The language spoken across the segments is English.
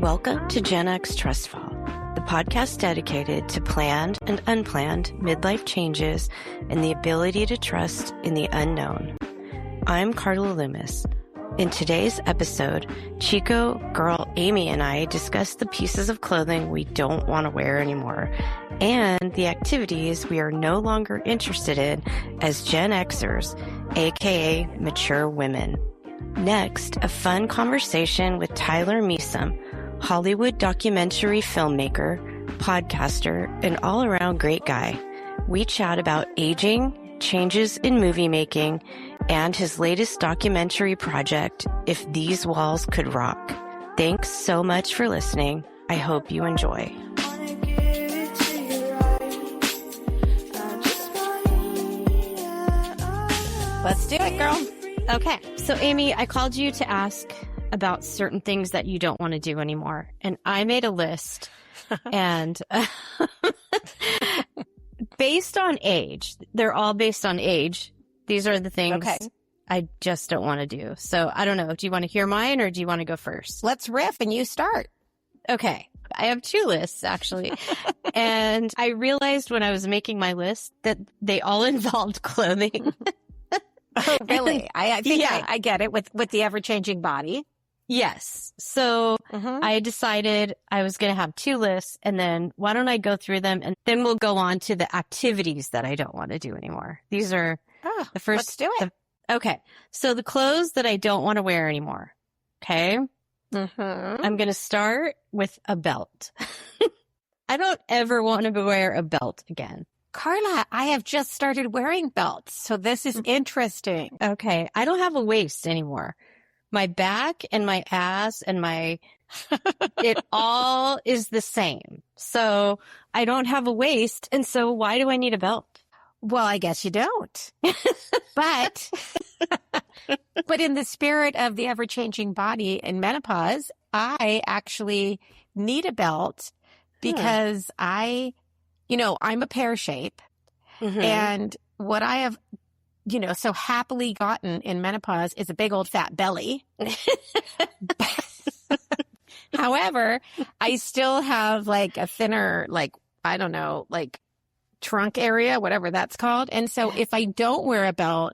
Welcome to Gen X TrustFall, the podcast dedicated to planned and unplanned midlife changes and the ability to trust in the unknown. I'm Carla Loomis. In today's episode, Chico, girl Amy, and I discuss the pieces of clothing we don't want to wear anymore and the activities we are no longer interested in as Gen Xers, aka mature women. Next, a fun conversation with Tyler Measom, Hollywood documentary filmmaker, podcaster, and all-around great guy. We chat about aging, changes in movie making, and his latest documentary project, If These Walls Could Rock. Thanks so much for listening. I hope you enjoy. Let's do it, girl. Okay, so Amy, I called you to ask about certain things that you don't want to do anymore. And I made a list and based on age, they're all based on age. These are the things I just don't want to do. So I don't know. Do you want to hear mine or do you want to go first? Let's riff and you start. Okay. I have two lists actually. And I realized when I was making my list that they all involved clothing. Oh, really? I think I get it with the ever-changing body. Yes. So I decided I was going to have two lists and then why don't I go through them and then we'll go on to the activities that I don't want to do anymore. These are the first. Let's do it. Okay. So the clothes that I don't want to wear anymore. Okay. Mm-hmm. I'm going to start with a belt. I don't ever want to wear a belt again. Carla, I have just started wearing belts, so this is interesting. Okay. I don't have a waist anymore. My back and my ass and it all is the same. So I don't have a waist. And so why do I need a belt? Well, I guess you don't. But in the spirit of the ever-changing body and menopause, I actually need a belt because I'm a pear shape. Mm-hmm. And what I have so happily gotten in menopause is a big old fat belly. However, I still have like a thinner, trunk area, whatever that's called. And so if I don't wear a belt,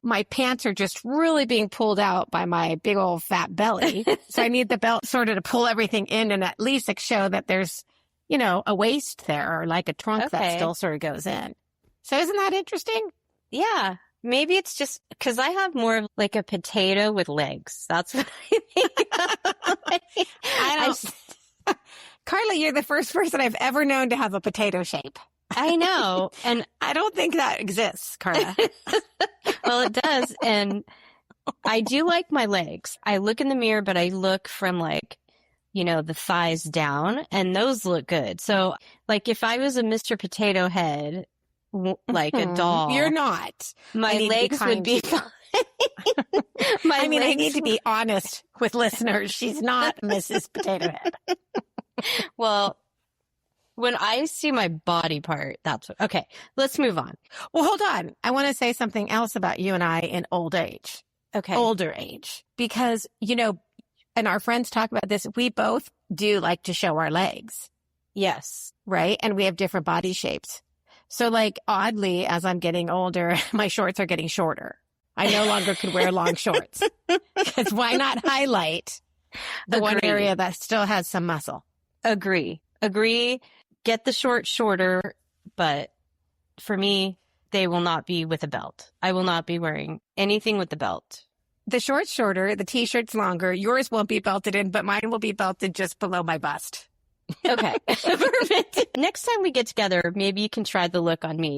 my pants are just really being pulled out by my big old fat belly. So I need the belt sort of to pull everything in and at least show that there's, a waist there or like a trunk that still sort of goes in. So isn't that interesting? Yeah. Maybe it's just because I have more of like a potato with legs. That's what I think. Carla, you're the first person I've ever known to have a potato shape. I know. And I don't think that exists, Carla. Well, it does. And I do like my legs. I look in the mirror, but I look from the thighs down and those look good. So like if I was a Mr. Potato Head, like a doll. You're not. My legs would be fine. I need to be honest with listeners. She's not Mrs. Potato Head. Well, when I see my body part, that's what. Okay, let's move on. Well, hold on. I want to say something else about you and I in old age. Okay. Older age. Because, and our friends talk about this, we both do like to show our legs. Yes. Right? And we have different body shapes. So oddly, as I'm getting older, my shorts are getting shorter. I no longer could wear long shorts. Because why not highlight the one area that still has some muscle? Agree. Get the shorts shorter, but for me, they will not be with a belt. I will not be wearing anything with the belt. The shorts shorter, the t-shirts longer. Yours won't be belted in, but mine will be belted just below my bust. Okay. Perfect. Next time we get together, maybe you can try the look on me.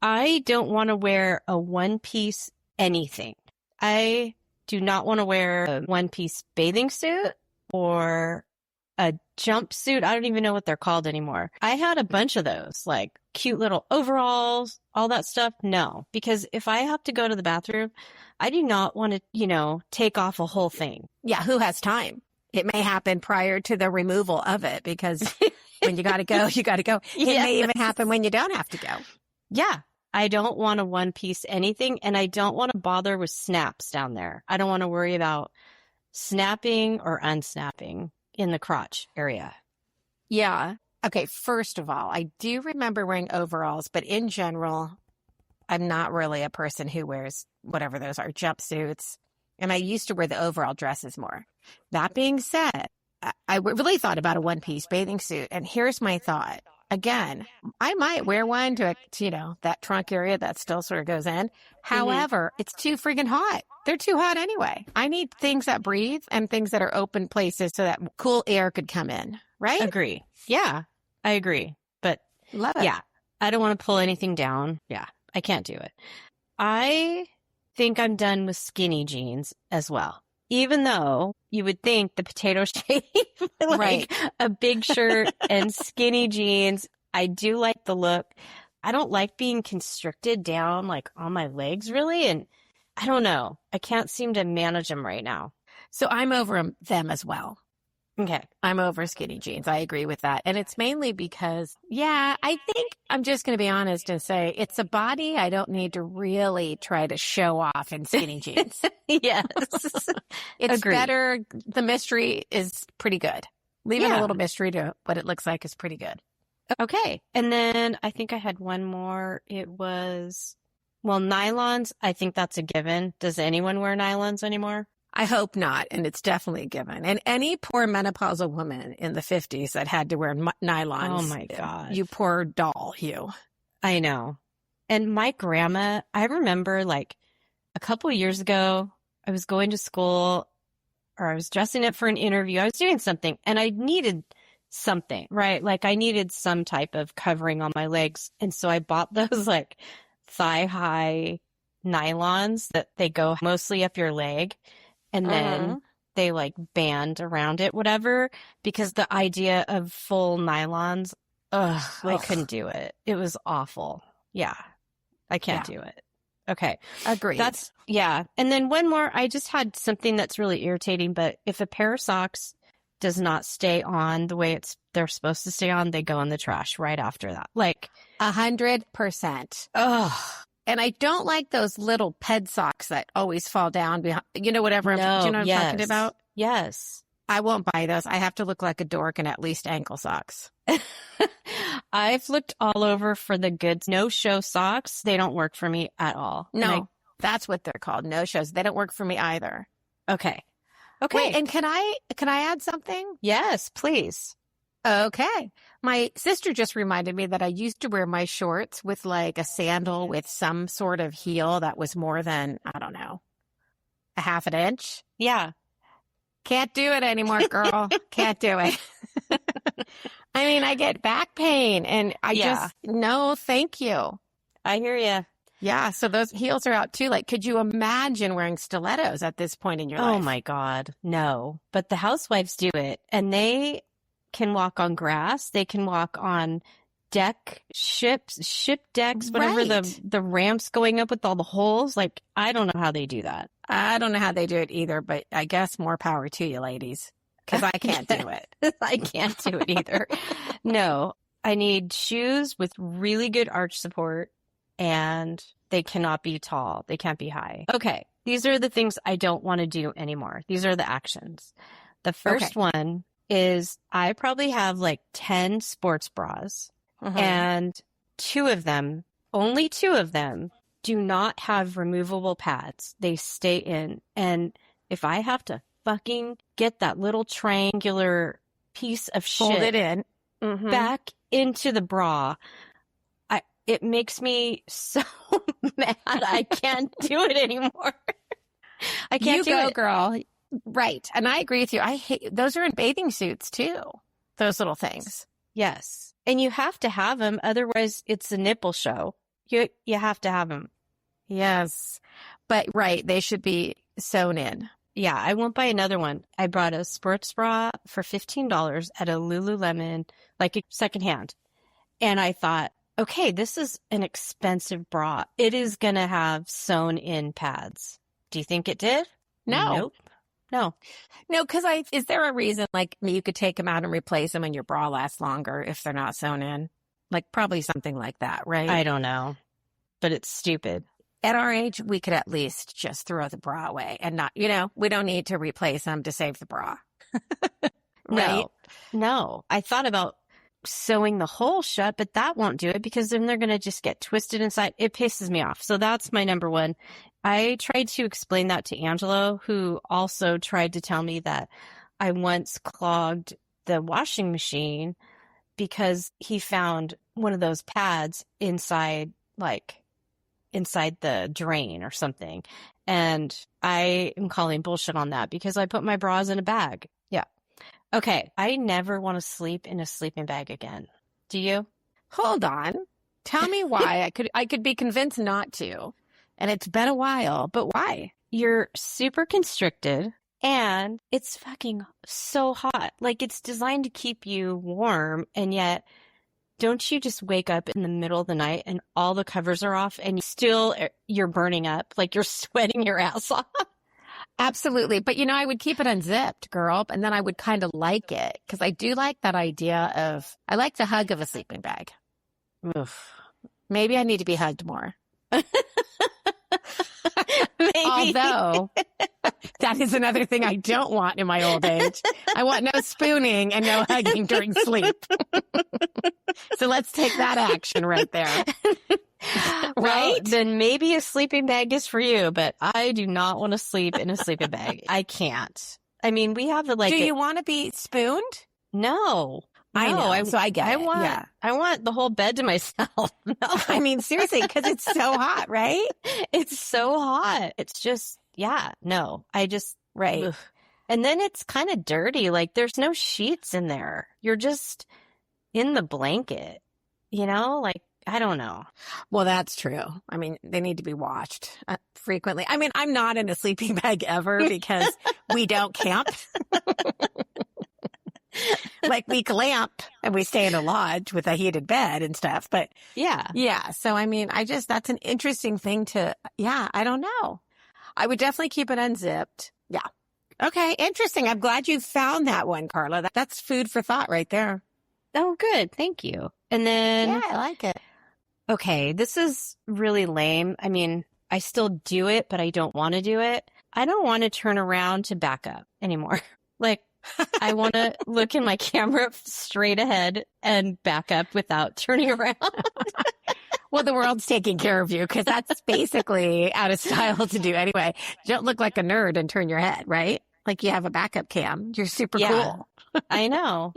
I don't want to wear a one-piece anything. I do not want to wear a one-piece bathing suit or a jumpsuit. I don't even know what they're called anymore. I had a bunch of those, like cute little overalls, all that stuff. No, because if I have to go to the bathroom, I do not want to, take off a whole thing. Yeah, who has time? It may happen prior to the removal of it because when you got to go, you got to go. It may even happen when you don't have to go. Yeah. I don't want a one piece anything, and I don't want to bother with snaps down there. I don't want to worry about snapping or unsnapping. in the crotch area. Yeah. Okay. First of all, I do remember wearing overalls, but in general, I'm not really a person who wears whatever those are, jumpsuits. And I used to wear the overall dresses more. That being said, I really thought about a one-piece bathing suit. And here's my thought. Again, I might wear one to that trunk area that still sort of goes in. However, it's too friggin' hot. They're too hot anyway. I need things that breathe and things that are open places so that cool air could come in. Right? Agree. Yeah, I agree. But Love it. yeah, I don't want to pull anything down. Yeah, I can't do it. I think I'm done with skinny jeans as well. Even though you would think the potato shape, like a big shirt and skinny jeans, I do like the look. I don't like being constricted down like on my legs really. And I don't know. I can't seem to manage them right now. So I'm over them as well. Okay. I'm over skinny jeans. I agree with that. And it's mainly because, I think I'm just going to be honest and say it's a body I don't need to really try to show off in skinny jeans. Yes. It's Agreed. better. The mystery is pretty good. Leaving a little mystery to what it looks like is pretty good. Okay. And then I think I had one more. It was, nylons. I think that's a given. Does anyone wear nylons anymore? I hope not. And it's definitely a given. And any poor menopausal woman in the 50s that had to wear nylons. Oh my God. You poor doll, you. I know. And my grandma, I remember like a couple of years ago, I was going to school or I was dressing up for an interview. I was doing something and I needed something, right? Like I needed some type of covering on my legs. And so I bought those like thigh high nylons that they go mostly up your leg. And then they like band around it, whatever, because the idea of full nylons, I couldn't do it. It was awful. Yeah. I can't do it. Okay. Agreed. And then one more, I just had something that's really irritating, but if a pair of socks does not stay on the way they're supposed to stay on, they go in the trash right after that. Like 100%. Ugh. And I don't like those little ped socks that always fall down behind, whatever. Do you know what I'm talking about? Yes. I won't buy those. I have to look like a dork in at least ankle socks. I've looked all over for the good no-show socks. They don't work for me at all. No, that's what they're called. No-shows. They don't work for me either. Okay. Wait, and can I add something? Yes, please. Okay. My sister just reminded me that I used to wear my shorts with like a sandal with some sort of heel that was more than, I don't know, a half an inch. Yeah. Can't do it anymore, girl. Can't do it. I mean, I get back pain and no, thank you. I hear you. Yeah. So those heels are out too. Like, could you imagine wearing stilettos at this point in your life? Oh my God. No. But the housewives do it and they can walk on grass. They can walk on ship decks, whatever the ramps going up with all the holes. Like, I don't know how they do that. I don't know how they do it either, but I guess more power to you ladies because I can't do it. I can't do it either. No, I need shoes with really good arch support and they cannot be tall. They can't be high. Okay. These are the things I don't want to do anymore. These are the actions. The first one is I probably have like 10 sports bras and only two of them do not have removable pads. They stay in. And if I have to fucking get that little triangular piece of shit fold it in back into the bra, it makes me so mad. I can't do it anymore. I can't do it, girl. Right. And I agree with you. I hate those are in bathing suits too. Those little things. Yes. And you have to have them. Otherwise it's a nipple show. You have to have them. Yes. But they should be sewn in. Yeah. I won't buy another one. I bought a sports bra for $15 at a Lululemon, like a secondhand. And I thought, okay, this is an expensive bra. It is going to have sewn in pads. Do you think it did? No. Nope. No, because is there a reason like you could take them out and replace them and your bra lasts longer if they're not sewn in? Like probably something like that, right? I don't know, but it's stupid. At our age, we could at least just throw the bra away and not, we don't need to replace them to save the bra. right? No. I thought about sewing the hole shut, but that won't do it because then they're going to just get twisted inside. It pisses me off. So that's my number one. I tried to explain that to Angelo, who also tried to tell me that I once clogged the washing machine because he found one of those pads inside the drain or something. And I am calling bullshit on that because I put my bras in a bag. Yeah. Okay. I never want to sleep in a sleeping bag again. Do you? Hold on. Tell me why. I could be convinced not to. And it's been a while, but why? You're super constricted and it's fucking so hot. Like it's designed to keep you warm. And yet, don't you just wake up in the middle of the night and all the covers are off and you're burning up, like you're sweating your ass off? Absolutely. But, I would keep it unzipped, girl. And then I would kind of like it because I do like that idea I like the hug of a sleeping bag. Oof. Maybe I need to be hugged more. Maybe. Although that is another thing I don't want in my old age. I want no spooning and no hugging during sleep. So let's take that action right there. Right? Well, then maybe a sleeping bag is for you, but I do not want to sleep in a sleeping bag. I can't. I mean, we have Do you want to be spooned? No. I know. So I get I it. want, yeah. I want the whole bed to myself. No. I mean, seriously, because it's so hot, right? It's so hot. It's just, no. Right. Ugh. And then it's kind of dirty. Like there's no sheets in there. You're just in the blanket, like, I don't know. Well, that's true. I mean, they need to be washed frequently. I mean, I'm not in a sleeping bag ever because we don't camp. Like we glamp and we stay in a lodge with a heated bed and stuff. But yeah. So, I mean, that's an interesting thing I don't know. I would definitely keep it unzipped. Yeah. Okay. Interesting. I'm glad you found that one, Carla. That's food for thought right there. Oh, good. Thank you. And then. Yeah, I like it. Okay. This is really lame. I mean, I still do it, but I don't want to do it. I don't want to turn around to back up anymore. Like, I want to look in my camera straight ahead and back up without turning around. Well, the world's taking care of you because that's basically out of style to do anyway. You don't look like a nerd and turn your head, right? Like you have a backup cam. You're super cool. I know.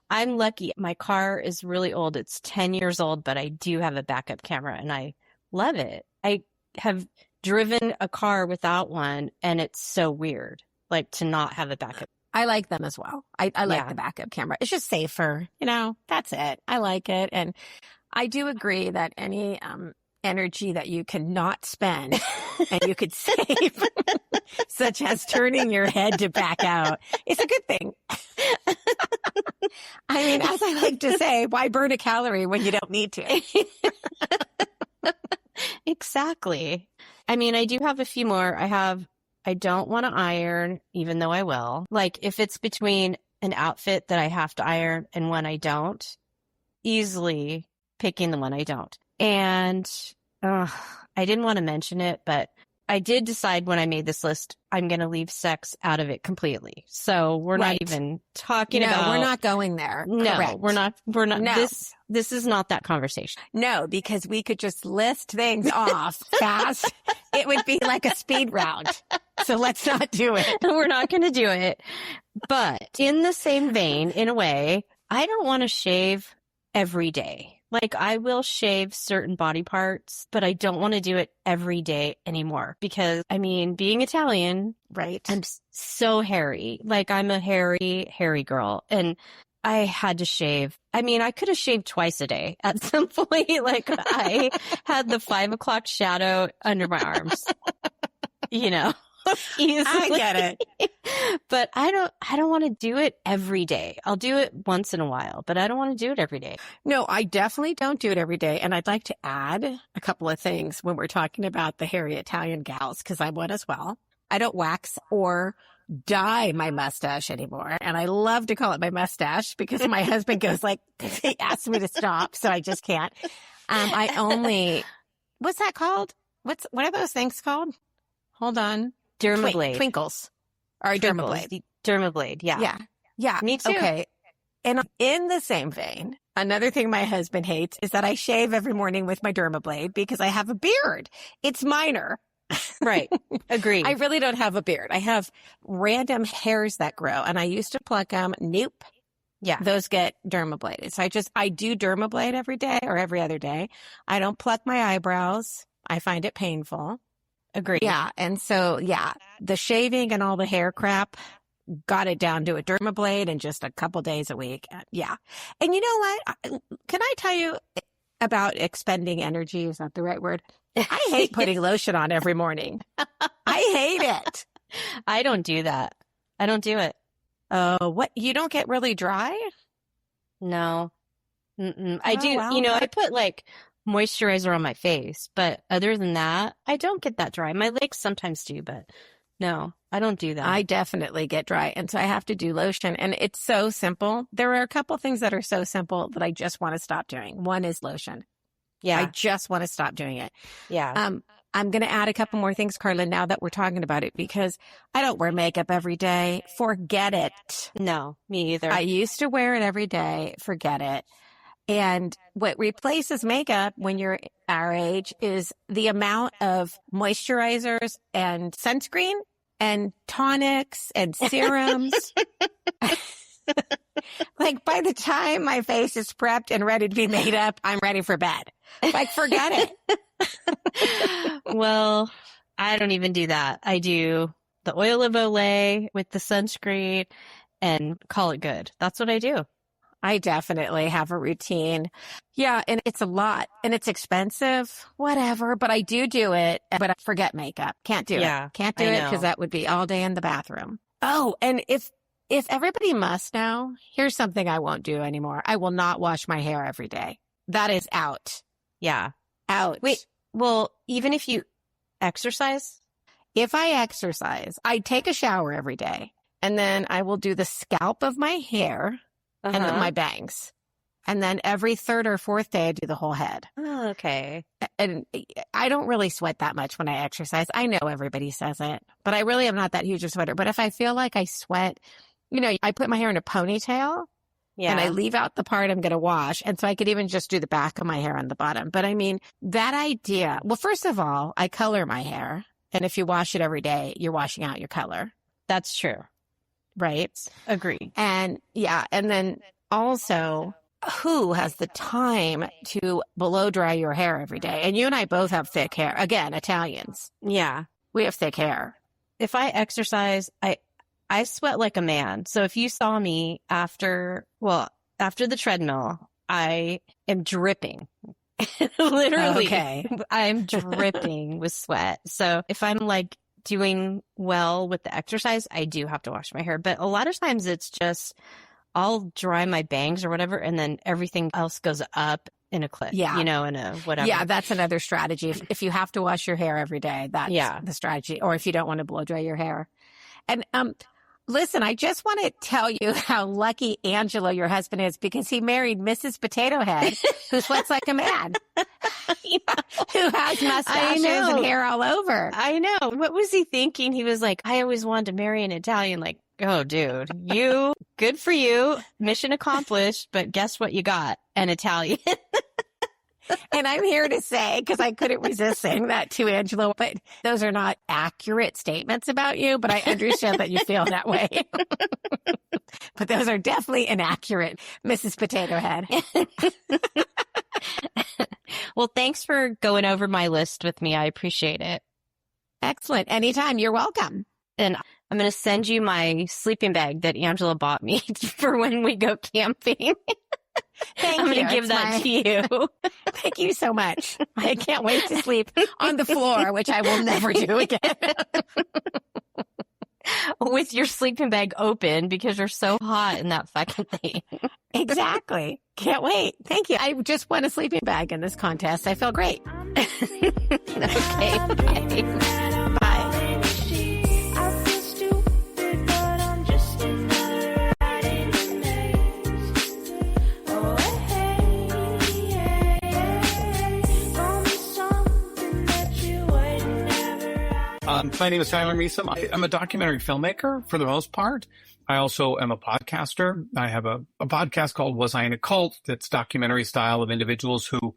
I'm lucky. My car is really old. It's 10 years old, but I do have a backup camera and I love it. I have driven a car without one and it's so weird. Like to not have a backup. I like them as well. I like the backup camera. It's just safer. That's it. I like it. And I do agree that any energy that you cannot spend and you could save, such as turning your head to back out, is a good thing. I mean, as I like to say, why burn a calorie when you don't need to? Exactly. I mean, I do have a few more. I don't want to iron, even though I will. Like, if it's between an outfit that I have to iron and one I don't, easily picking the one I don't. And I didn't want to mention it, but I did decide when I made this list, I'm going to leave sex out of it completely. So we're not even talking about. No, we're not going there. No, correct. we're not. No. This is not that conversation. No, because we could just list things off fast. It would be like a speed round. So let's not do it. We're not going to do it. But in the same vein, in a way, I don't want to shave every day. Like, I will shave certain body parts, but I don't want to do it every day anymore because, I mean, being Italian, right? I'm so hairy. Like, I'm a hairy girl. And I had to shave. I mean, I could have shaved twice a day at some point. Like, I had the 5 o'clock shadow under my arms, easily. I get it. But I don't want to do it every day. I'll do it once in a while, but I don't want to do it every day. No, I definitely don't do it every day. And I'd like to add a couple of things when we're talking about the hairy Italian gals, because I'm one as well. I don't wax or dye my mustache anymore. And I love to call it my mustache because my husband goes like, he asks me to stop, so I just can't. What's that called? What are those things called? Hold on. Dermablade. Twinkles. Or dermablade. Dermablade, yeah. Yeah. Yeah. Me too. Okay. And in the same vein, another thing my husband hates is that I shave every morning with my dermablade because I have a beard. It's minor. Right. Agreed. I really don't have a beard. I have random hairs that grow, and I used to pluck them. Nope. Yeah. Those get dermabladed. So I do dermablade every day or every other day. I don't pluck my eyebrows. I find it painful. Agreed. Yeah. And so, yeah, the shaving and all the hair crap, got it down to a dermablade in just a couple days a week. Yeah. And you know what? Can I tell you about expending energy? Is that the right word? I hate putting lotion on every morning. I hate it. I don't do that. I don't do it. Oh, what? You don't get really dry? No. I do. Wow. I put like moisturizer on my face, but other than that, I don't get that dry. My legs sometimes do, but no, I don't do that. I definitely get dry. And so I have to do lotion. And it's so simple. There are a couple things that are so simple that I just want to stop doing. One is lotion. Yeah. I just want to stop doing it. Yeah. I'm going to add a couple more things, Carla, now that we're talking about it, because I don't wear makeup every day. Forget it. No, me either. I used to wear it every day. Forget it. And what replaces makeup when you're our age is the amount of moisturizers and sunscreen and tonics and serums. Like by the time my face is prepped and ready to be made up, I'm ready for bed. Like, forget it. Well, I don't even do that. I do the oil of Olay with the sunscreen and call it good. That's what I do. I definitely have a routine. Yeah, and it's a lot and it's expensive, whatever, but I do it, but I forget makeup. Can't do it. Can't do it because that would be all day in the bathroom. Oh, and if everybody must know, here's something I won't do anymore. I will not wash my hair every day. That is out. Yeah. Out. Wait, well, even if you exercise? If I exercise, I take a shower every day and then I will do the scalp of my hair and then my bangs. And then every third or fourth day, I do the whole head. Oh, okay. And I don't really sweat that much when I exercise. I know everybody says it, but I really am not that huge a sweater. But if I feel like I sweat, I put my hair in a ponytail and I leave out the part I'm going to wash. And so I could even just do the back of my hair on the bottom. But I mean, that idea, well, first of all, I color my hair. And if you wash it every day, you're washing out your color. That's true. Right? Agree. And and then also, who has the time to blow dry your hair every day? And you and I both have thick hair. Again, Italians. Yeah. We have thick hair. If I exercise, I sweat like a man. So if you saw me after the treadmill, I am dripping. Literally. Okay. I'm dripping with sweat. So if I'm like doing well with the exercise, I do have to wash my hair. But a lot of times it's just, I'll dry my bangs or whatever, and then everything else goes up in a clip, in a whatever. Yeah, that's another strategy. If you have to wash your hair every day, that's the strategy. Or if you don't want to blow dry your hair. And listen, I just want to tell you how lucky Angelo, your husband, is because he married Mrs. Potato Head, who sweats like a man, who has mustaches and hair all over. I know. What was he thinking? He was like, I always wanted to marry an Italian. Like, oh, dude, good for you. Mission accomplished. But guess what you got? An Italian. And I'm here to say, because I couldn't resist saying that to Angelo, but those are not accurate statements about you, but I understand that you feel that way. But those are definitely inaccurate, Mrs. Potato Head. Well, thanks for going over my list with me. I appreciate it. Excellent. Anytime. You're welcome. And I'm going to send you my sleeping bag that Angela bought me for when we go camping. I'm going to give that to you. Thank you so much. I can't wait to sleep on the floor, which I will never do again. With your sleeping bag open because you're so hot in that fucking thing. Exactly. Can't wait. Thank you. I just won a sleeping bag in this contest. I feel great. Okay. Bye. Bye. My name is Measom. I'm a documentary filmmaker for the most part, I also am a podcaster. I have a podcast called Was I in a Cult? That's documentary style of individuals who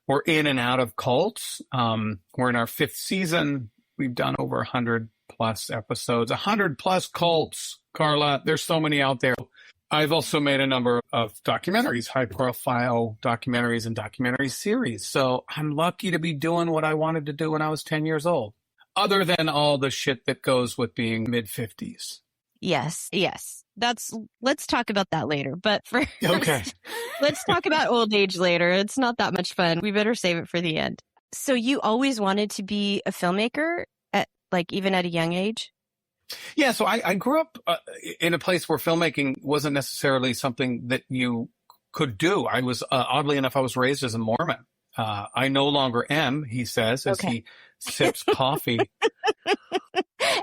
were in and out of cults. We're in our 5th season. We've done over 100 plus episodes, 100 plus cults, Carla. There's so many out there. I've also made a number of documentaries, high profile documentaries and documentary series. So I'm lucky to be doing what I wanted to do when I was 10 years old, other than all the shit that goes with being mid-50s. Yes. Let's talk about that later. But first, Okay. Let's talk about old age later. It's not that much fun. We better save it for the end. So you always wanted to be a filmmaker even at a young age? Yeah. So I grew up in a place where filmmaking wasn't necessarily something that you could do. I was, oddly enough, I was raised as a Mormon. I no longer am, he says, as he sips coffee.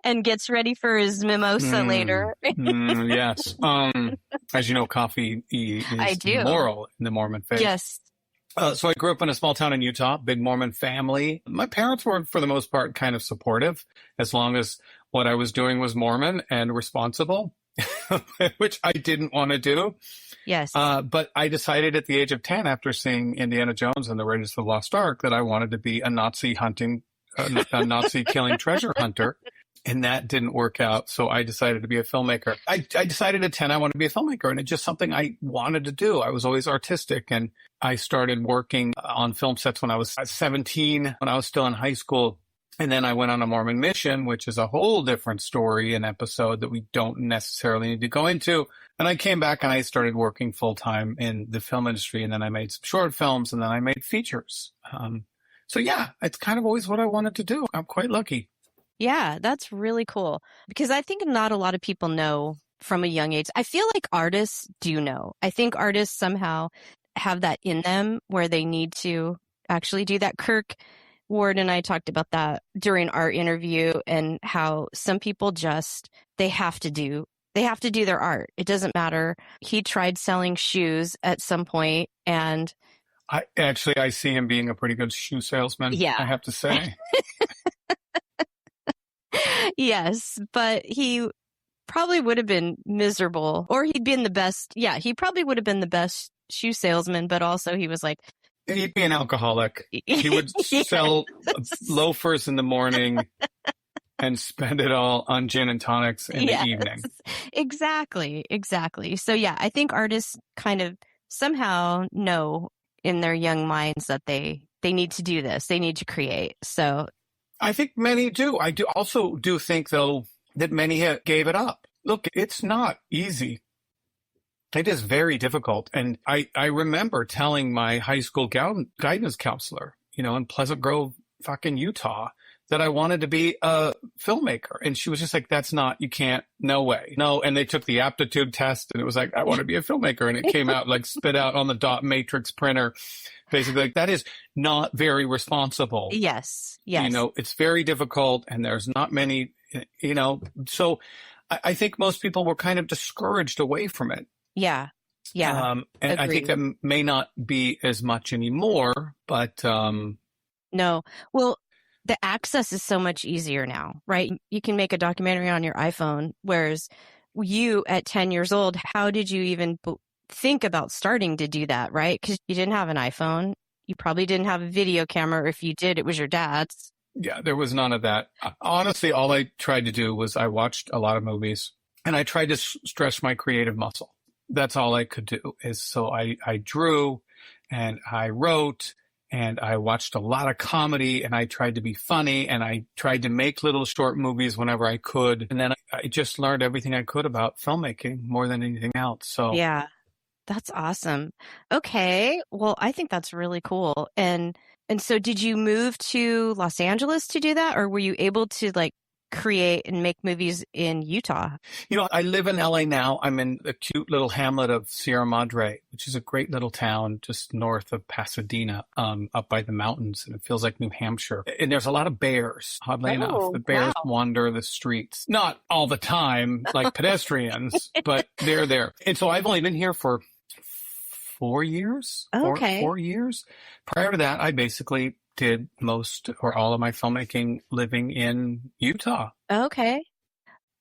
And gets ready for his mimosa later. Yes. As you know, coffee is immoral in the Mormon faith. Yes. So I grew up in a small town in Utah, big Mormon family. My parents were, for the most part, kind of supportive, as long as what I was doing was Mormon and responsible, which I didn't want to do. Yes. But I decided at the age of 10, after seeing Indiana Jones and the Raiders of the Lost Ark, that I wanted to be a Nazi killing treasure hunter. And that didn't work out. So I decided to be a filmmaker. I decided at 10 I wanted to be a filmmaker, and it's just something I wanted to do. I was always artistic, and I started working on film sets when I was 17, when I was still in high school. And then I went on a Mormon mission, which is a whole different story and episode that we don't necessarily need to go into. And I came back and I started working full time in the film industry. And then I made some short films, and then I made features. So yeah, it's kind of always what I wanted to do. I'm quite lucky. Yeah, that's really cool, because I think not a lot of people know from a young age. I feel like artists do know. I think artists somehow have that in them where they need to actually do that. Kirk Ward and I talked about that during our interview, and how some people they have to do their art. It doesn't matter. He tried selling shoes at some point, and I see him being a pretty good shoe salesman. Yeah. I have to say. Yes, but he probably would have been miserable, or he'd been the best. Yeah, he probably would have been the best shoe salesman, but also he was like, he'd be an alcoholic. He would sell loafers in the morning and spend it all on gin and tonics in the evening. Exactly. So yeah, I think artists kind of somehow know in their young minds that they need to do this. They need to create. So I think many do. I also think, though, that many gave it up. Look, it's not easy. It is very difficult. And I remember telling my high school guidance counselor, in Pleasant Grove, fucking Utah, that I wanted to be a filmmaker. And she was just like, you can't, no way. No. And they took the aptitude test, and it was like, I want to be a filmmaker. And it came out spit out on the dot matrix printer. Basically, that is not very responsible. Yes. It's very difficult, and there's not many, so I think most people were kind of discouraged away from it. Yeah. And I think that may not be as much anymore, but. No. Well, the access is so much easier now, right? You can make a documentary on your iPhone, whereas you at 10 years old, how did you even think about starting to do that, right? Because you didn't have an iPhone. You probably didn't have a video camera. Or if you did, it was your dad's. Yeah, there was none of that. Honestly, all I tried to do was I watched a lot of movies, and I tried to stretch my creative muscle. That's all I could do. So I drew, and I wrote, and I watched a lot of comedy, and I tried to be funny, and I tried to make little short movies whenever I could. And then I just learned everything I could about filmmaking more than anything else. So yeah. That's awesome. Okay. Well, I think that's really cool. And so did you move to Los Angeles to do that, or were you able to create and make movies in Utah? I live in LA now. I'm in the cute little hamlet of Sierra Madre, which is a great little town just north of Pasadena, up by the mountains. And it feels like New Hampshire. And there's a lot of bears, oddly enough. The bears wander the streets. Not all the time, like pedestrians, but they're there. And so I've only been here for 4 years. Okay. 4 years. Prior to that, I basically did most or all of my filmmaking living in Utah. Okay.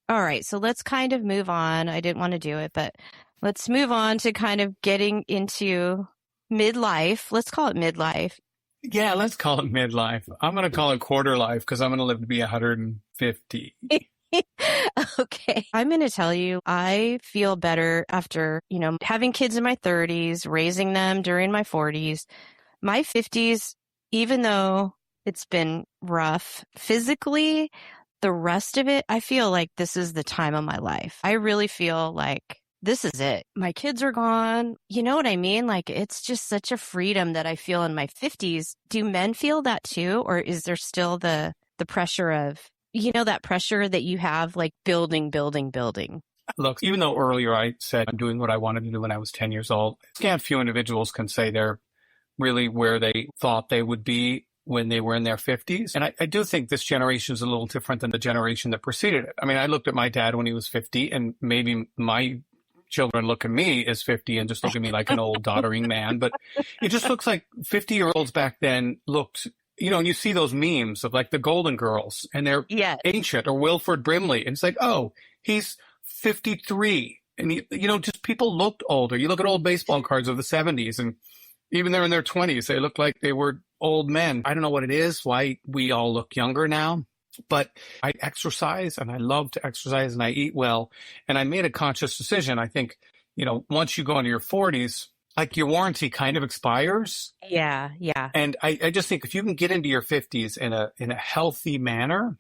All right. So let's kind of move on. I didn't want to do it, but let's move on to kind of getting into midlife. Let's call it midlife. Yeah, let's call it midlife. I'm going to call it quarter life because I'm going to live to be 150. Okay. I'm going to tell you, I feel better after, having kids in my 30s, raising them during my 40s, my 50s, even though it's been rough physically, the rest of it, I feel like this is the time of my life. I really feel like this is it. My kids are gone. You know what I mean? Like, it's just such a freedom that I feel in my 50s. Do men feel that too? Or is there still the pressure of, that pressure that you have, like building? Look, even though earlier I said I'm doing what I wanted to do when I was 10 years old, scant few individuals can say they're really where they thought they would be when they were in their 50s. And I do think this generation is a little different than the generation that preceded it. I mean, I looked at my dad when he was 50, and maybe my children look at me as 50 and just look at me like an old doddering man. But it just looks like 50-year-olds back then looked, and you see those memes of like the Golden Girls, and they're ancient, or Wilford Brimley. And it's like, oh, he's 53. And, just people looked older. You look at old baseball cards of the 70s, and even they're in their 20s, they look like they were old men. I don't know what it is, why we all look younger now, but I exercise, and I love to exercise, and I eat well. And I made a conscious decision. I think, once you go into your 40s, like your warranty kind of expires. Yeah. And I just think if you can get into your 50s in a healthy manner,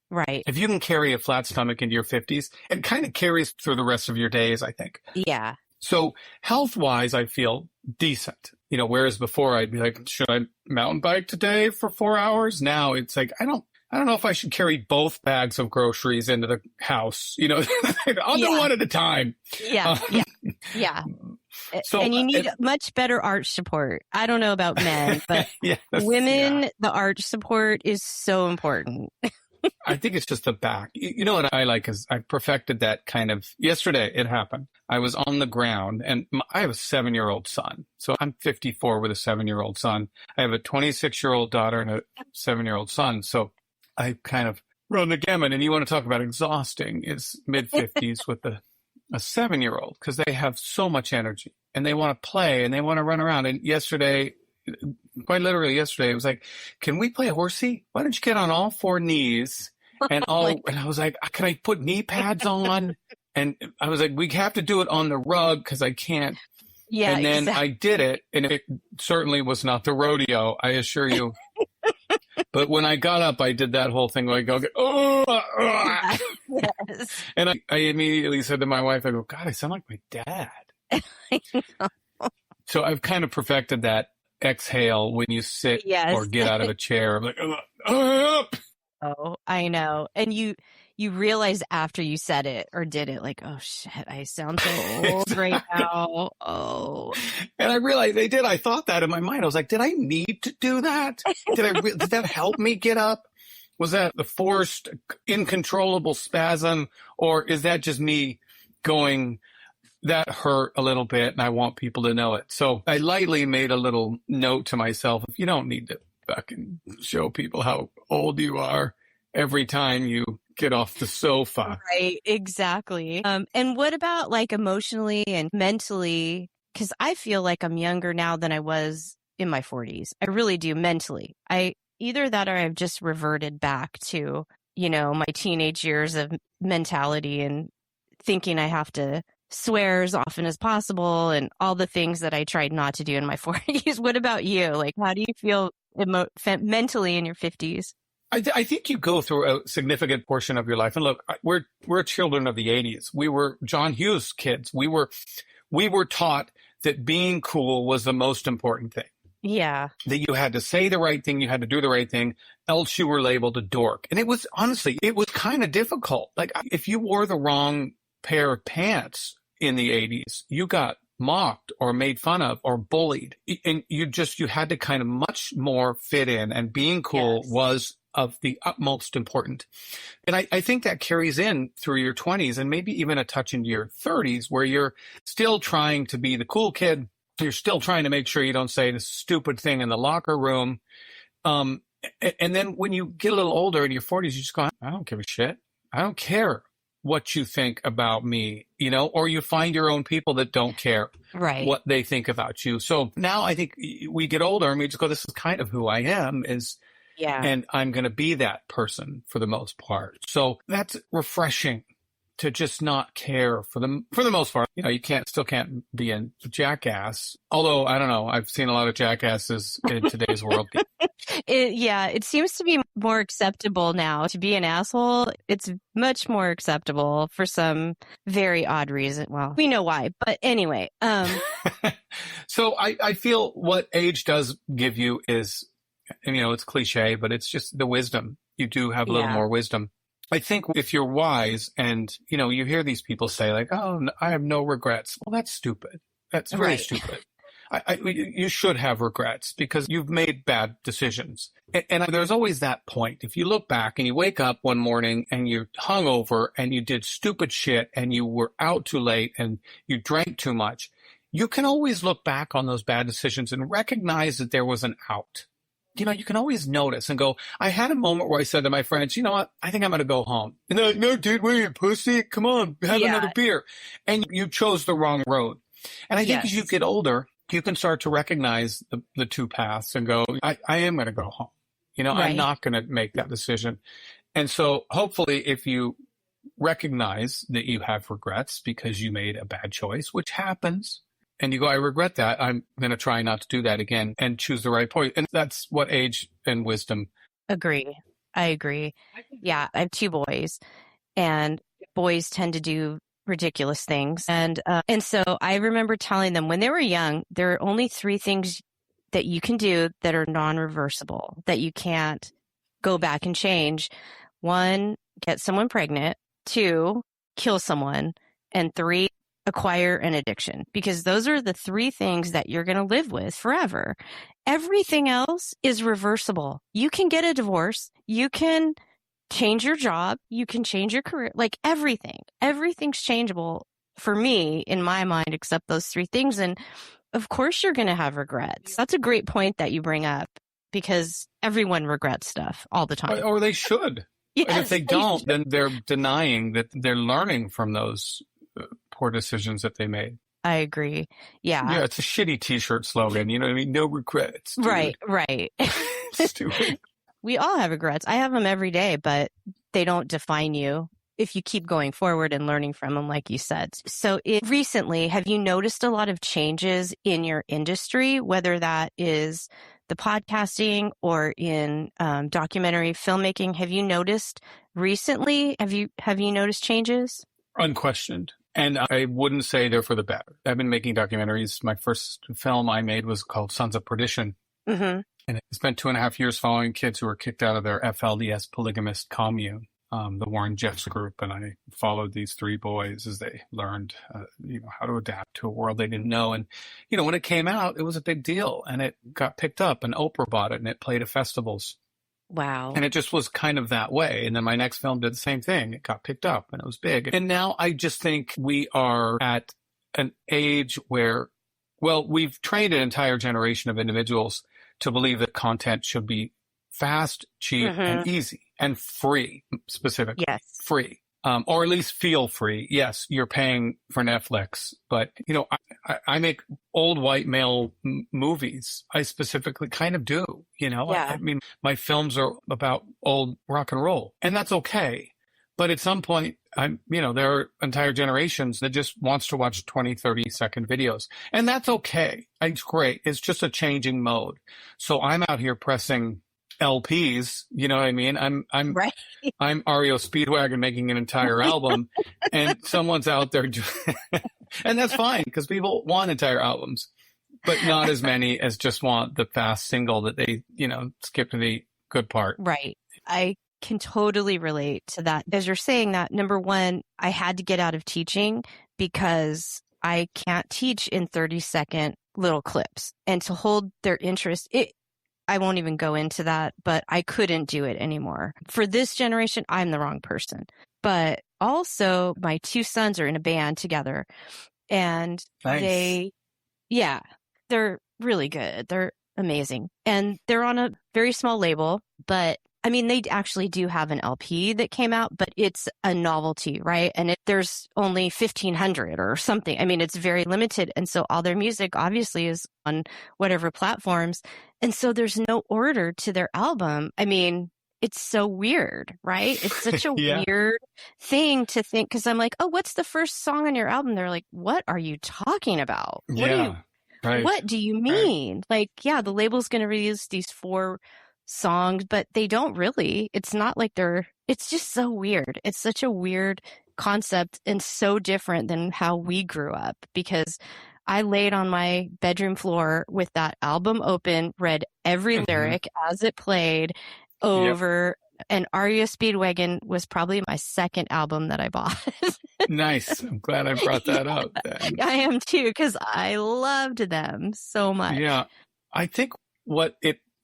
right. If you can carry a flat stomach into your 50s, it kind of carries through the rest of your days, I think. Yeah. So health-wise, I feel decent. Whereas before I'd be like, should I mountain bike today for 4 hours? Now it's like, I don't know if I should carry both bags of groceries into the house. I'll do one at a time. Yeah. So, and you need much better arch support. I don't know about men, but women, the arch support is so important. I think it's just the back. You know what I like is I perfected that kind of, yesterday it happened. I was on the ground, and I have a 7-year-old son. So I'm 54 with a 7-year-old son. I have a 26-year-old daughter and a 7-year-old son. So I kind of run the gamut. And you want to talk about exhausting, is mid-50s with a 7-year-old, because they have so much energy and they want to play and they want to run around. And quite literally yesterday, it was like, can we play horsey? Why don't you get on all 4 knees? And I was like, can I put knee pads on? And I was like, we have to do it on the rug because I can't. Yeah. And then I did it, and it certainly was not the rodeo, I assure you. But when I got up, I did that whole thing where I go, Yes. And I immediately said to my wife, I go, God, I sound like my dad. I know. So I've kind of perfected that exhale when you sit or get out of a chair. I'm like, up. Oh, I know. And you realize after you said it or did it, like, oh shit, I sound so old right now. Oh. And I realized they did. I thought that in my mind. I was like, did I need to do that? Did that help me get up? Was that the forced, uncontrollable spasm? Or is that just me going, that hurt a little bit and I want people to know it? So I lightly made a little note to myself, you don't need to fucking show people how old you are every time you get off the sofa. Right, exactly. And what about like emotionally and mentally? Because I feel like I'm younger now than I was in my 40s. I really do mentally. Either that or I've just reverted back to, my teenage years of mentality and thinking I have to swear as often as possible and all the things that I tried not to do in my 40s. What about you? Like, how do you feel mentally in your 50s? I think you go through a significant portion of your life. And look, we're children of the 80s. We were John Hughes kids. We were taught that being cool was the most important thing. Yeah. That you had to say the right thing, you had to do the right thing, else you were labeled a dork. And it was kind of difficult. Like, if you wore the wrong pair of pants in the 80s, you got mocked or made fun of or bullied. And you had to kind of much more fit in, and being cool was of the utmost important. And I think that carries in through your 20s and maybe even a touch into your 30s, where you're still trying to be the cool kid. You're still trying to make sure you don't say the stupid thing in the locker room. And then when you get a little older in your 40s, you just go, I don't give a shit. I don't care what you think about me, or you find your own people that don't care Right. what they think about you. So now I think we get older and we just go, this is kind of who I am and I'm going to be that person for the most part. So that's refreshing to just not care for the most part. You still can't be a jackass. Although, I don't know, I've seen a lot of jackasses in today's world. It seems to be more acceptable now to be an asshole. It's much more acceptable for some very odd reason. Well, we know why, but anyway. So I feel what age does give you is, it's cliche, but it's just the wisdom. You do have a little more wisdom. I think if you're wise and, you hear these people say like, oh, I have no regrets. Well, that's stupid. That's very stupid. You should have regrets because you've made bad decisions. And there's always that point. If you look back and you wake up one morning and you're hungover and you did stupid shit and you were out too late and you drank too much, you can always look back on those bad decisions and recognize that there was an out. You can always notice and go, I had a moment where I said to my friends, you know what? I think I'm going to go home. And they're like, no, dude, what are you, pussy? Come on, have another beer. And you chose the wrong road. And I think as you get older, you can start to recognize the two paths and go, I am going to go home. I'm not going to make that decision. And so hopefully if you recognize that you have regrets because you made a bad choice, which happens, and you go, I regret that, I'm going to try not to do that again and choose the right point. And that's what age and wisdom. I agree. Yeah, I have two boys, and boys tend to do ridiculous things. And so I remember telling them when they were young, there are only three things that you can do that are non-reversible, that you can't go back and change. 1, get someone pregnant. 2, kill someone. And 3, acquire an addiction, because those are the 3 things that you're going to live with forever. Everything else is reversible. You can get a divorce. You can change your job. You can change your career. Like everything's changeable for me in my mind, except those 3 things. And of course you're going to have regrets. That's a great point that you bring up, because everyone regrets stuff all the time. Or they should. Yes, and if they don't, then they're denying that they're learning from those poor decisions that they made. I agree. Yeah. Yeah, it's a shitty t-shirt slogan. You know what I mean? No regrets. Dude. Right. Stupid. We all have regrets. I have them every day, but they don't define you if you keep going forward and learning from them, like you said. So recently, have you noticed a lot of changes in your industry, whether that is the podcasting or in documentary filmmaking? Have you noticed recently? Have you noticed changes? Unquestioned. And I wouldn't say they're for the better. I've been making documentaries. My first film I made was called Sons of Perdition. Mm-hmm. And I spent 2.5 years following kids who were kicked out of their FLDS polygamist commune, the Warren Jeffs group. And I followed these 3 boys as they learned, how to adapt to a world they didn't know. And, when it came out, it was a big deal, and it got picked up, and Oprah bought it, and it played at festivals. Wow. And it just was kind of that way. And then my next film did the same thing. It got picked up and it was big. And now I just think we are at an age where, we've trained an entire generation of individuals to believe that content should be fast, cheap, and easy, and free, specifically. Yes. Free. Or at least feel free. Yes, you're paying for Netflix, but I make old white male movies. I specifically kind of do, Yeah. I mean, my films are about old rock and roll, and that's okay. But at some point, there are entire generations that just wants to watch 20, 30-second videos, and that's okay. It's great. It's just a changing mode. So I'm out here pressing LPs, you know what I mean? I'm right. I'm REO Speedwagon making an entire album, and someone's out there, and that's fine because people want entire albums, but not as many as just want the fast single that they, skip to the good part. Right. I can totally relate to that. As you're saying that, number one, I had to get out of teaching because I can't teach in 30-second little clips, and to hold their interest. I won't even go into that, but I couldn't do it anymore. For this generation, I'm the wrong person. But also, my 2 sons are in a band together, and nice. They're really good. They're amazing. And they're on a very small label, but I mean, they actually do have an LP that came out, but it's a novelty, right? And there's only 1,500 or something. I mean, it's very limited. And so all their music obviously is on whatever platforms. And so there's no order to their album. I mean, it's so weird, right? It's such a Yeah. weird thing to think, because I'm like, oh, what's the first song on your album? They're like, what are you talking about? Right. What do you mean? Like, yeah, the label's going to release these 4 songs, but they don't really. It's not like it's just so weird. It's such a weird concept and so different than how we grew up, because I laid on my bedroom floor with that album open, read every lyric as it played over. And Aria Speedwagon was probably my second album that I bought. Nice. I'm glad I brought that up then. I am too, because I loved them so much. Yeah. I think what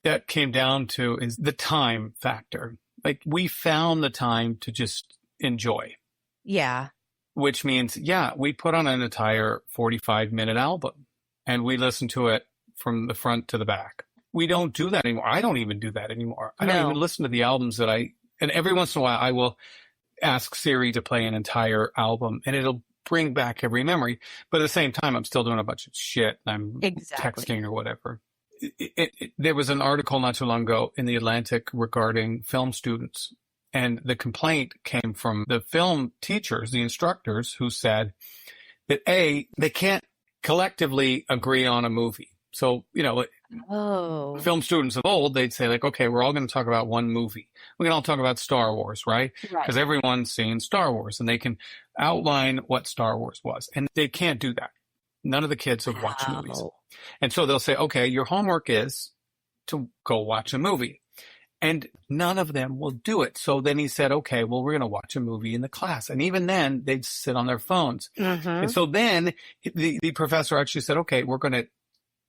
that came down to is the time factor. Like, we found the time to just enjoy. Yeah. Which means, we put on an entire 45-minute album and we listen to it from the front to the back. We don't do that anymore. I don't even do that anymore. I don't even listen to the albums and every once in a while I will ask Siri to play an entire album and it'll bring back every memory. But at the same time, I'm still doing a bunch of shit. I'm texting or whatever. There was an article not too long ago in The Atlantic regarding film students. And the complaint came from the film teachers, the instructors, who said that they can't collectively agree on a movie. So, film students of old, they'd say like, okay, we're all going to talk about one movie. We can all talk about Star Wars, right? Because everyone's seen Star Wars and they can outline what Star Wars was. And they can't do that. None of the kids have watched movies. And so they'll say, okay, your homework is to go watch a movie. And none of them will do it. So then he said, okay, well, we're going to watch a movie in the class. And even then, they'd sit on their phones. And so then the professor actually said, okay, we're going to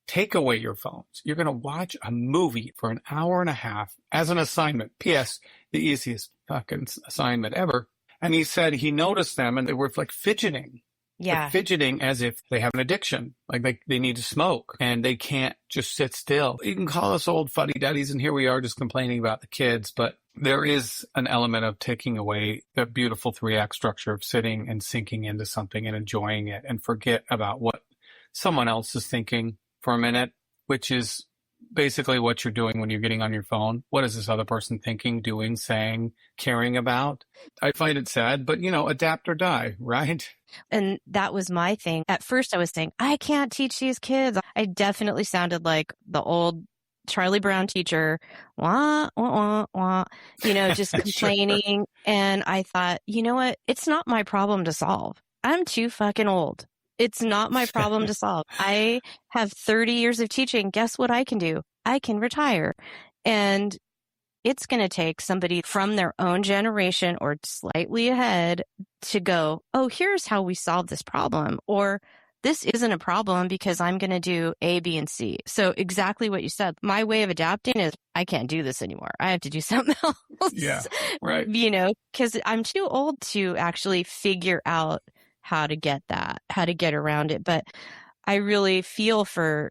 take away your phones. You're going to watch a movie for an hour and a half as an assignment. P.S. The easiest fucking assignment ever. And he said he noticed them and they were like fidgeting. Yeah. Like fidgeting as if they have an addiction, like they need to smoke and they can't just sit still. You can call us old fuddy-duddies and here we are just complaining about the kids, but there is an element of taking away the beautiful 3-act structure of sitting and sinking into something and enjoying it and forget about what someone else is thinking for a minute, which is basically what you're doing when you're getting on your phone. What is this other person thinking, doing, saying, caring about? I find it sad, but adapt or die, right? And that was my thing. At first I was saying, I can't teach these kids. I definitely sounded like the old Charlie Brown teacher, wah, wah, wah, wah, just complaining. And I thought, you know what? It's not my problem to solve. I'm too fucking old. It's not my problem to solve. I have 30 years of teaching. Guess what I can do? I can retire. And it's going to take somebody from their own generation or slightly ahead to go, oh, here's how we solve this problem. Or this isn't a problem because I'm going to do A, B, and C. So exactly what you said. My way of adapting is I can't do this anymore. I have to do something else. Yeah, right. Because I'm too old to actually figure out how to get around it. But I really feel for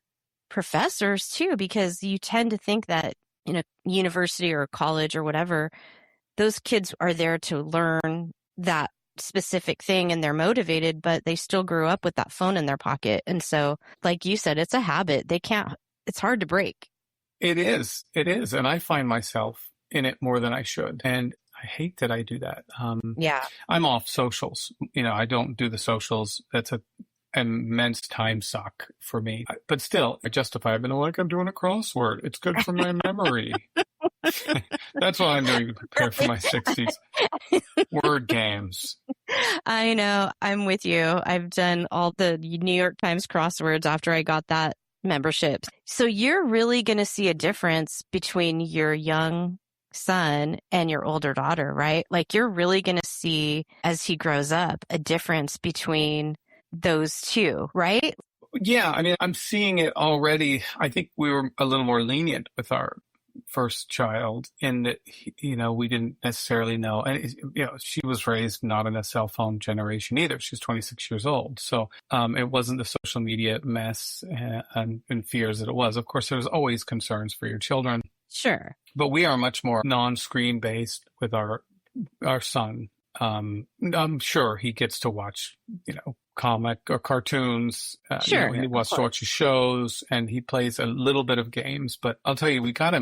professors too, because you tend to think that in a university or college or whatever, those kids are there to learn that specific thing and they're motivated, but they still grew up with that phone in their pocket. And so, like you said, it's a habit. It's hard to break. It is. And I find myself in it more than I should. And I hate that I do that. I'm off socials. I don't do the socials. That's an immense time suck for me. But still, I justify it. I'm doing a crossword. It's good for my memory. That's what I'm doing to prepare for my 60s. Word games. I know. I'm with you. I've done all the New York Times crosswords after I got that membership. So you're really going to see a difference between your young son and your older daughter, right? Like you're really going to see as he grows up a difference between those two, right? Yeah. I mean, I'm seeing it already. I think we were a little more lenient with our first child in that, we didn't necessarily know. And, she was raised not in a cell phone generation either. She's 26 years old. So it wasn't the social media mess and fears that it was. Of course, there's always concerns for your children. Sure. But we are much more non-screen based with our son. I'm sure he gets to watch, comic or cartoons. Sure. He wants to watch shows, and he plays a little bit of games. But I'll tell you, we got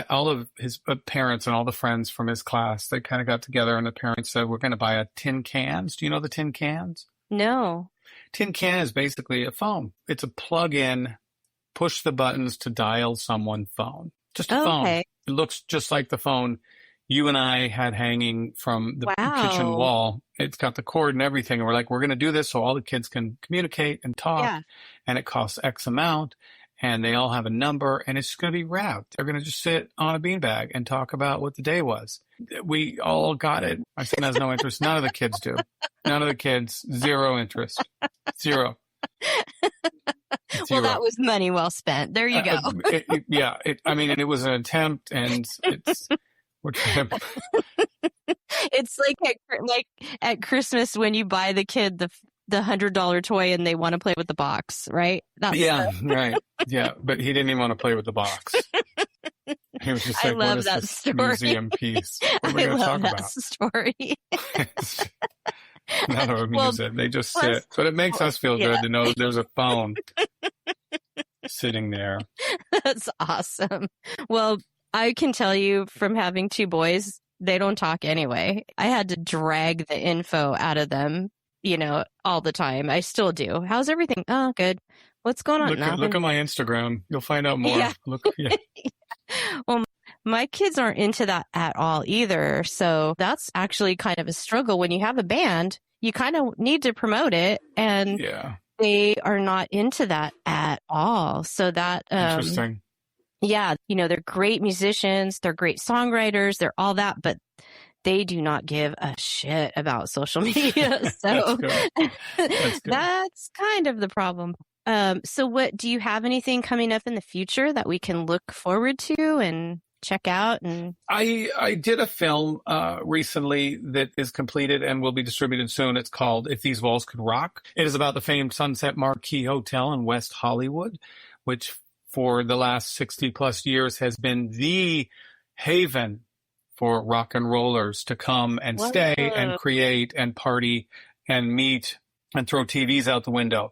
all of his parents and all the friends from his class. They kind of got together, and the parents said, we're going to buy a tin cans. Do you know the tin cans? No. Tin can is basically a phone. It's a plug-in, push the buttons to dial someone's phone. Just a phone. It looks just like the phone you and I had hanging from the kitchen wall. It's got the cord and everything. And we're like, we're going to do this so all the kids can communicate and talk. Yeah. And it costs X amount. And they all have a number. And it's just going to be wrapped. They're going to just sit on a beanbag and talk about what the day was. We all got it. My son has no interest. None of the kids do. None of the kids. Zero interest. Zero. Well, that was money well spent. There you go. And it was an attempt, and we're trying to... It's like at Christmas when you buy the kid the $100 toy and they want to play with the box, right? Right. Yeah, but he didn't even want to play with the box. He was just like, "What is this story. Museum piece? What are we going to talk about?" Story. Not a museum. They just sit. But it makes us feel good to know that there's a phone sitting there. That's awesome. Well, I can tell you from having two boys, they don't talk anyway. I had to drag the info out of them, all the time. I still do. How's everything? Oh, good. What's going on? Look at my Instagram. You'll find out more. Yeah. Well, my kids aren't into that at all either. So that's actually kind of a struggle. When you have a band, you kind of need to promote it. And they are not into that at all. So that... Interesting. Yeah, they're great musicians, they're great songwriters, they're all that, but they do not give a shit about social media. So that's kind of the problem. So do you have anything coming up in the future that we can look forward to and check out? And I did a film recently that is completed and will be distributed soon. It's called If These Walls Could Rock. It is about the famed Sunset Marquis Hotel in West Hollywood, which for the last 60 plus years has been the haven for rock and rollers to come and stay and create and party and meet and throw TVs out the window.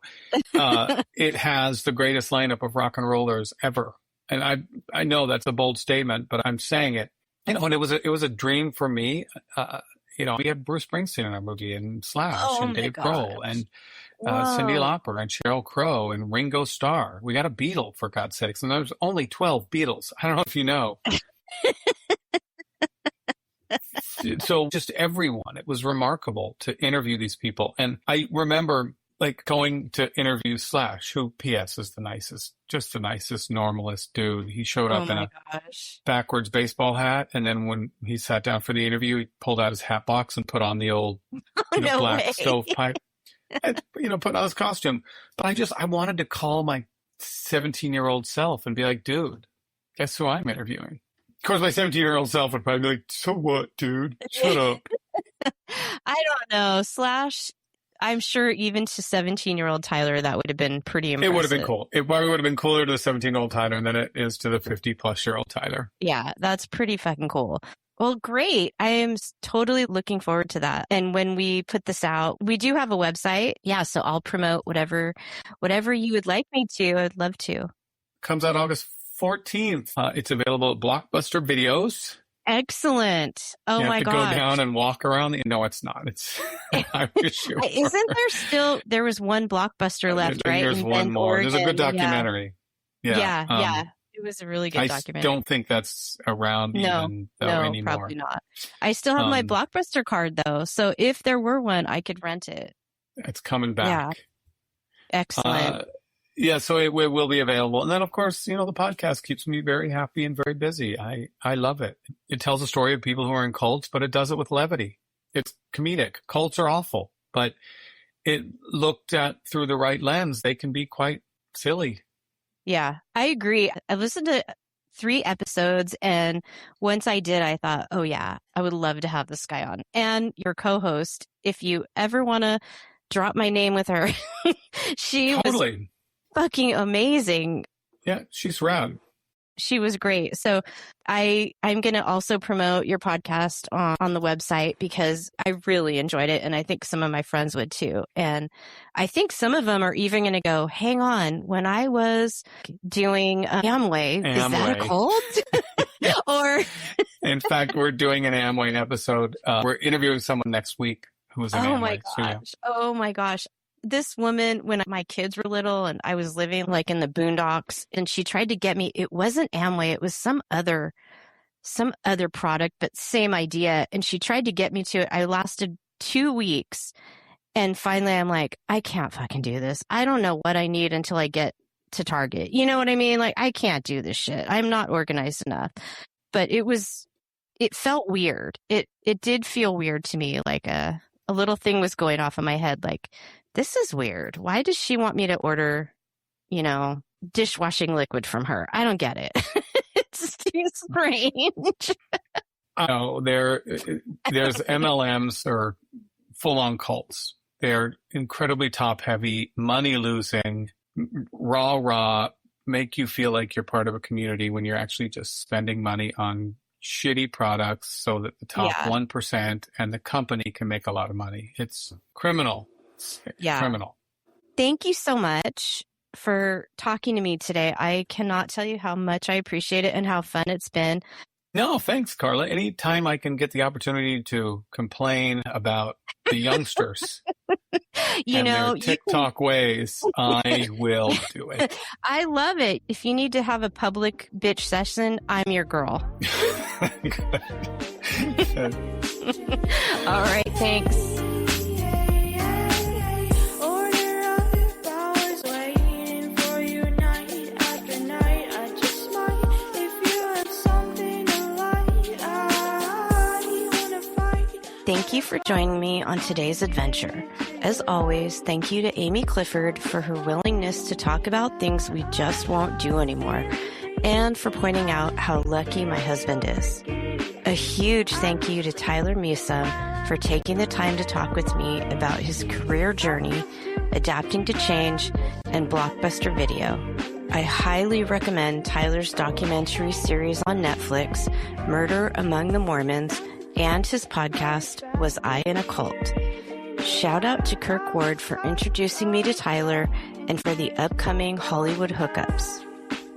It has the greatest lineup of rock and rollers ever. And I know that's a bold statement, but I'm saying it. And it was a dream for me. We had Bruce Springsteen in our movie, and Slash, and Dave Grohl, and Cyndi Lauper, and Sheryl Crow, and Ringo Starr. We got a Beatle, for God's sakes, and there's only 12 Beatles. I don't know if you know. So just everyone. It was remarkable to interview these people. And I remember going to interview Slash, who, P.S., is the nicest, normalest dude. He showed up in a backwards basebut hat. And then when he sat down for the interview, he pulled out his hat box and put on the old black stovepipe and, put on his costume. But I wanted to call my 17-year-old self and be like, dude, guess who I'm interviewing? Of course, my 17-year-old self would probably be like, so what, dude? Shut up. I don't know. Slash, I'm sure even to 17-year-old Tyler, that would have been pretty impressive. It would have been cool. It probably would have been cooler to the 17-year-old Tyler than it is to the 50-plus-year-old Tyler. Yeah, that's pretty fucking cool. Well, great. I am totally looking forward to that. And when we put this out, we do have a website. Yeah, so I'll promote whatever you would like me to. I'd love to. Comes out August 14th. It's available at Blockbuster Videos. Excellent. Oh my God. You have to go down and walk around. No, it's not. It's, I'm sure. Isn't there was one Blockbuster left, right? There's one more. Oregon. There's a good documentary. Yeah. It was a really good documentary. I don't think that's around anymore. Probably not. I still have my Blockbuster card though. So if there were one, I could rent it. It's coming back. Yeah. Excellent. So it will be available. And then, of course, the podcast keeps me very happy and very busy. I love it. It tells a story of people who are in cults, but it does it with levity. It's comedic. Cults are awful, but it looked at through the right lens, they can be quite silly. Yeah, I agree. I listened to 3 episodes, and once I did, I thought, oh yeah, I would love to have this guy on. And your co-host, if you ever want to drop my name with her, she was fucking amazing. Yeah, she's rad. she was great. So I'm going to also promote your podcast on the website because I really enjoyed it. And I think some of my friends would too. And I think some of them are even going to go, hang on, when I was doing Amway, is that a cult? Or in fact, we're doing an Amway episode. We're interviewing someone next week who's an Amway. My gosh. So, yeah. Oh my gosh. This woman, when my kids were little and I was living like in the boondocks, and she tried to get me, it wasn't Amway, it was some other product, but same idea. And she tried to get me to it. I lasted 2 weeks. And finally I'm like, I can't fucking do this. I don't know what I need until I get to Target. You know what I mean? Like, I can't do this shit. I'm not organized enough. But it felt weird. It did feel weird to me. Like a little thing was going off in my head. Like, this is weird. Why does she want me to order, dishwashing liquid from her? I don't get it. It's too strange. No, there's MLMs or full-on cults. They're incredibly top-heavy, money-losing, raw, make you feel like you're part of a community when you're actually just spending money on shitty products so that the top 1% and the company can make a lot of money. It's criminal. Criminal. Thank you so much for talking to me today. I cannot tell you how much I appreciate it and how fun it's been. No, thanks, Carla. Anytime I can get the opportunity to complain about the youngsters their TikTok ways, I will do it. I love it. If you need to have a public bitch session, I'm your girl. All right, thanks. Thank you for joining me on today's adventure. As always, thank you to Amy Clifford for her willingness to talk about things we just won't do anymore, and for pointing out how lucky my husband is. A huge thank you to Tyler Measom for taking the time to talk with me about his career journey, adapting to change, and blockbuster video. I highly recommend Tyler's documentary series on Netflix, Murder Among the Mormons, and his podcast, Was I in a Cult? Shout out to Kirk Ward for introducing me to Tyler and for the upcoming Hollywood hookups.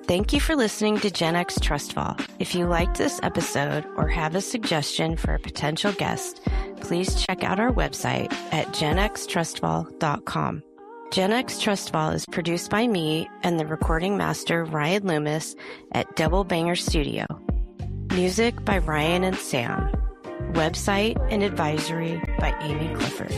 Thank you for listening to Gen X TrustFall. If you liked this episode or have a suggestion for a potential guest, please check out our website at genxtrustfall.com. Gen X TrustFall is produced by me and the recording master Ryan Loomis at Double Banger Studio. Music by Ryan and Sam. Website and advisory by Amy Clifford.